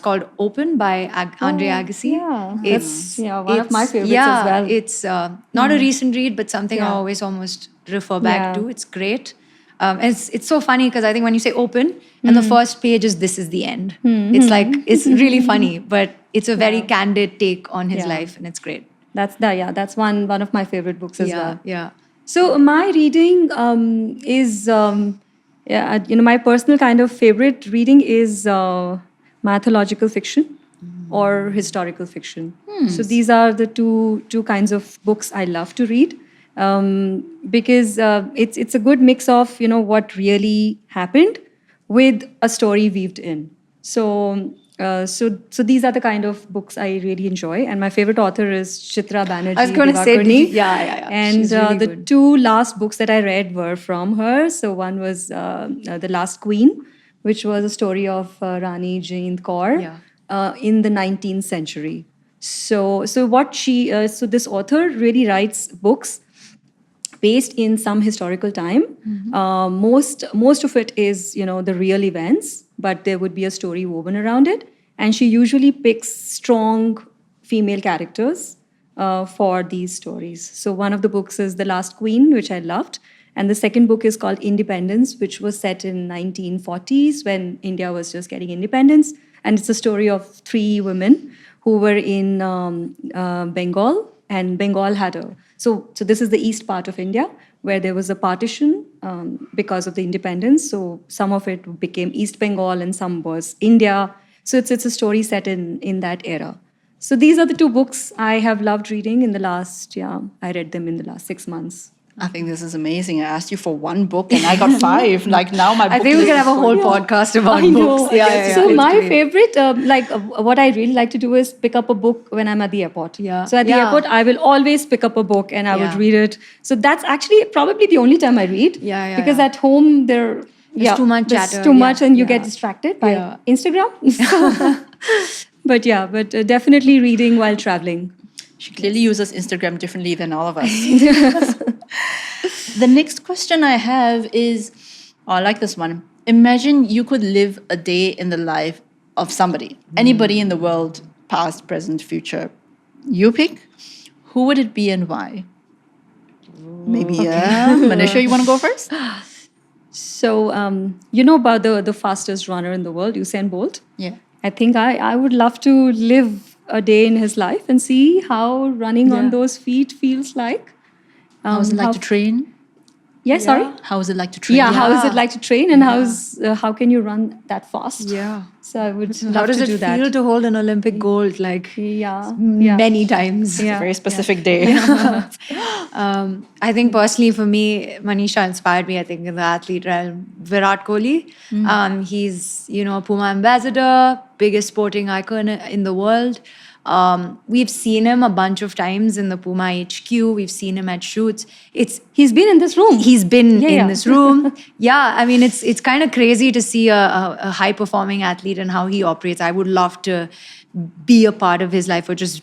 called Open by Andre Agassi. Yeah, It's that's one of my favorites as well. It's not a recent read, but something I Yeah. always almost refer back Yeah. to. It's great. It's so funny because I think when you say open and the first page is this is the end. It's like it's really funny, but it's a very candid take on his Yeah. life, and it's great. That's one of my favorite books as well. Yeah. So my reading is, my personal kind of favorite reading is mythological fiction or historical fiction. So these are the two kinds of books I love to read because it's a good mix of what really happened with a story weaved in. So these are the kind of books I really enjoy, and my favorite author is Chitra Banerjee. I was going to say, Divakaruni. yeah. And She's really the good. 2 last books that I read were from her. So one was The Last Queen, which was a story of Rani Jind Kaur in the 19th century. So this author really writes books based in some historical time. Most of it is the real events, but there would be a story woven around it. And she usually picks strong female characters for these stories. So one of the books is The Last Queen, which I loved. And the second book is called Independence, which was set in 1940s when India was just getting independence. And it's a story of 3 women who were in Bengal. And Bengal had so this is the east part of India where there was a partition because of the independence. So some of it became East Bengal and some was India. So it's a story set in that era. So these are the 2 books I have loved reading in the last, I read them in the last 6 months. I think this is amazing. I asked you for 1 book and I got 5. Like now my book I think we list can have is a whole full. podcast about I know. books. Yeah. So It's my great. favorite, what I really like to do is pick up a book when I'm at the airport. Yeah. So at the airport, I will always pick up a book and I would Yeah. read it. So that's actually probably the only time I read. Yeah. Because at home there's too much there's chatter. too much, and you Yeah. get distracted by Yeah. Instagram. But definitely reading while traveling. She clearly uses Instagram differently than all of us. The next question I have is, I like this one. Imagine you could live a day in the life of somebody, anybody in the world, past, present, future. You pick. Who would it be and why? Maybe, Manisha, you want to go first? So you know about the fastest runner in the world, Usain Bolt? Yeah. I think I would love to live a day in his life and see how running on those feet feels like. How is it like to train? Yes, sorry? How is it like to train? Yeah, how is it like to train and how can you run that fast? Yeah. So I would How love does to it do that. feel to hold an Olympic gold Yeah. many times? It's a very specific day. I think personally for me, Manisha inspired me, I think, in the athlete realm. Virat Kohli. He's, a Puma ambassador, biggest sporting icon in the world. We've seen him a bunch of times in the Puma HQ. We've seen him at shoots. He's been in this room. He's been in this room. Yeah, I mean, it's kind of crazy to see a high-performing athlete and how he operates. I would love to be a part of his life, or just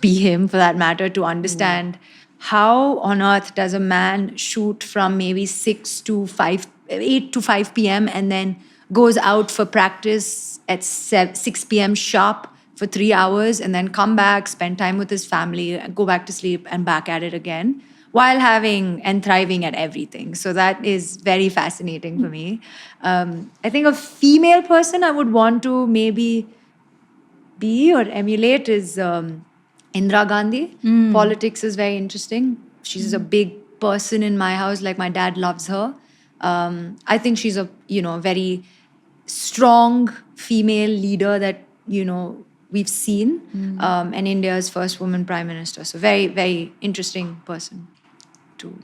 be him for that matter, to understand how on earth does a man shoot from maybe 8 to 5 p.m. and then goes out for practice at 6 p.m. sharp for 3 hours and then come back, spend time with his family, go back to sleep and back at it again. while having and thriving at everything. So that is very fascinating for me. I think a female person I would want to maybe be or emulate is Indira Gandhi. Politics is very interesting. She's a big person in my house. Like, my dad loves her. I think she's a very strong female leader that we've seen, and India's first woman prime minister. So very, very interesting person to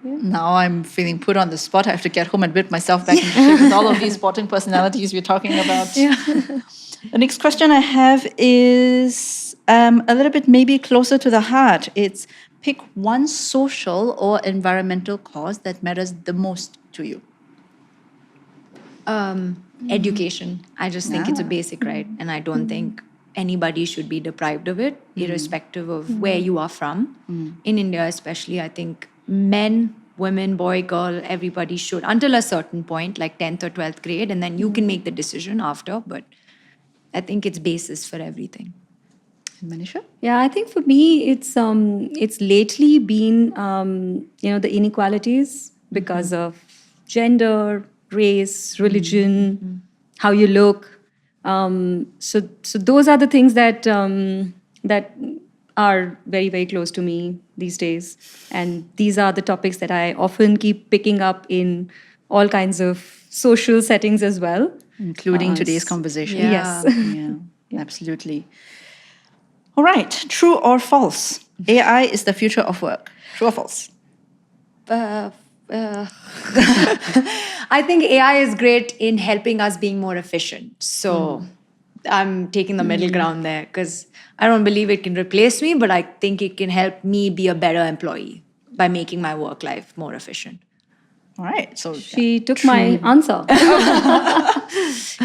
Now I'm feeling put on the spot. I have to get home and whip myself back into shape with all of these sporting personalities we're talking about. The next question I have is a little bit maybe closer to the heart. It's pick one social or environmental cause that matters the most to you. Education. I just think it's a basic right, and I don't think anybody should be deprived of it, irrespective of where you are from. In India especially, I think men, women, boy, girl, everybody should, until a certain point, like 10th or 12th grade, and then you can make the decision after, but I think it's basis for everything. And Manisha? Yeah, I think for me, it's lately been the inequalities because of gender, race, religion, how you look. So those are the things that are very, very close to me these days, and these are the topics that I often keep picking up in all kinds of social settings as well, Including today's conversation. Yes. Yeah, absolutely. All right, true or false? AI is the future of work. True or false? I think AI is great in helping us being more efficient. So I'm taking the middle ground there, because I don't believe it can replace me, but I think it can help me be a better employee by making my work life more efficient. All right, so She took my answer.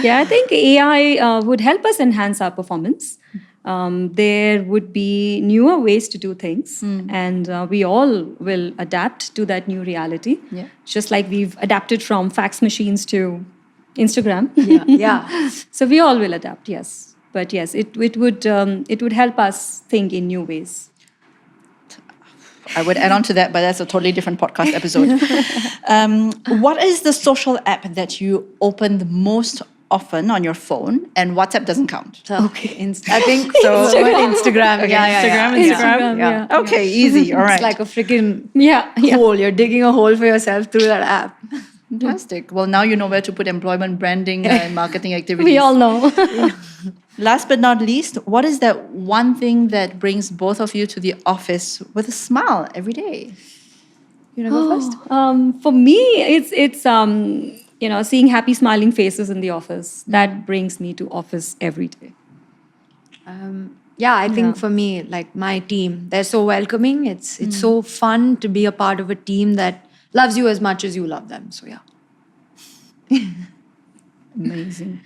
Yeah, I think AI would help us enhance our performance. There would be newer ways to do things, and we all will adapt to that new reality. Yeah. Just like we've adapted from fax machines to Instagram. Yeah. So we all will adapt, yes. But yes, it would help us think in new ways. I would add on to that, but that's a totally different podcast episode. What is the social app that you open the most often on your phone, and WhatsApp doesn't count? Okay. I think so. Instagram. Okay, Yeah. Instagram, yeah. Okay, easy. All right. It's like a freaking Yeah. hole. You're digging a hole for yourself through that app. Fantastic. Well, now you know where to put employment branding and marketing activities. We all know. Last but not least, what is that one thing that brings both of you to the office with a smile every day? You want to go first? For me, it's seeing happy, smiling faces in the office. That brings me to office every day. I think for me, like my team, they're so welcoming. It's so fun to be a part of a team that loves you as much as you love them. So yeah. Amazing.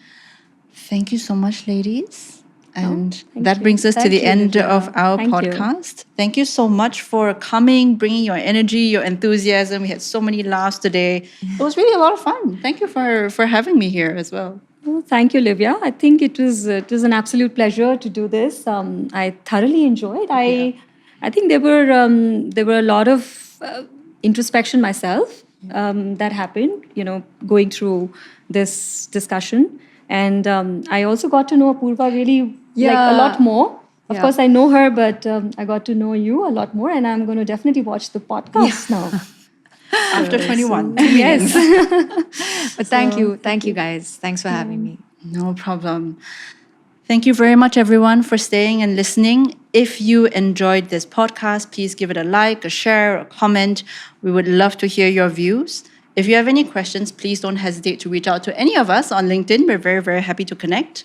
Thank you so much, ladies. And thank that you. brings us to Thank the you, end Livia. of our Thank you. podcast. Thank you so much for coming, bringing your energy, your enthusiasm. We had so many laughs today. It was really a lot of fun. Thank you for having me here as well. Well, thank you, Livia. I think it was an absolute pleasure to do this. I thoroughly enjoyed. I think there were a lot of introspection myself that happened. Going through this discussion, and I also got to know Apoorva really a lot more. Of course, I know her, but I got to know you a lot more, and I'm going to definitely watch the podcast now. After 21. Yes. But thank you guys. Thanks for having me. No problem. Thank you very much, everyone, for staying and listening. If you enjoyed this podcast, please give it a like, a share, a comment. We would love to hear your views. If you have any questions, please don't hesitate to reach out to any of us on LinkedIn. We're very, very happy to connect.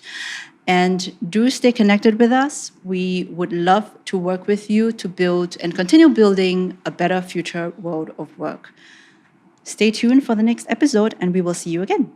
And do stay connected with us. We would love to work with you to build and continue building a better future world of work. Stay tuned for the next episode, and we will see you again.